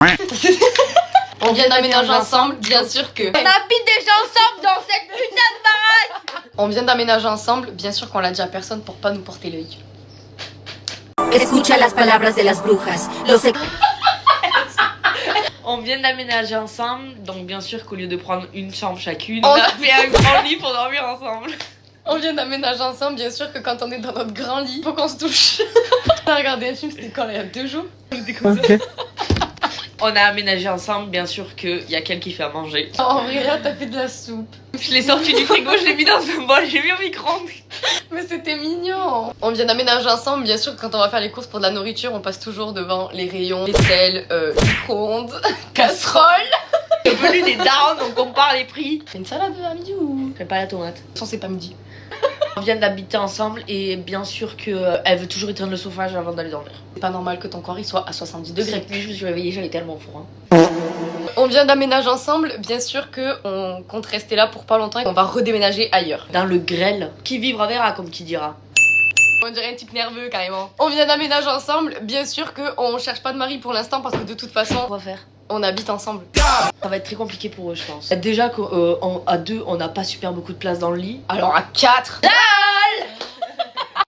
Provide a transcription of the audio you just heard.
On vient d'aménager ensemble, bien sûr que... On habite déjà ensemble dans cette putain de baraque. On vient d'aménager ensemble, bien sûr qu'on l'a dit à personne pour pas nous porter l'œil. Escucha las palabras de las brujas. On vient d'aménager ensemble, donc bien sûr qu'au lieu de prendre une chambre chacune, on a fait un grand lit pour dormir ensemble. On vient d'aménager ensemble, bien sûr que quand on est dans notre grand lit, faut qu'on se touche. On a regardé un film, c'était quand, il y a 2 jours. Ok. On a aménagé ensemble, bien sûr qu'il y a quelqu'un qui fait à manger. En vrai, là, t'as fait de la soupe. Je l'ai sorti du frigo, je l'ai mis dans un bol, j'ai mis au micro-ondes. Mais c'était mignon. On vient d'aménager ensemble, bien sûr que quand on va faire les courses pour de la nourriture, on passe toujours devant les rayons, vaisselle, micro-ondes, casserole. C'est venu des darons, on compare les prix. Fais une salade à midi ou... Je fais pas la tomate. De toute façon, c'est pas midi. On vient d'habiter ensemble et bien sûr qu'elle veut toujours éteindre le chauffage avant d'aller dormir. C'est pas normal que ton corps il soit à 70 degrés. Cette nuit, je me suis réveillée, j'avais tellement froid. On vient d'aménager ensemble, bien sûr que on compte rester là pour pas longtemps et on va redéménager ailleurs. Dans le grêle. Qui vivra verra, comme qui dira. On dirait un type nerveux carrément. On vient d'aménager ensemble, bien sûr que on cherche pas de mari pour l'instant parce que de toute façon, On va faire. on habite ensemble. Ça va être très compliqué pour eux, je pense. Déjà qu'à 2, on n'a pas super beaucoup de place dans le lit. Alors à 4. Ah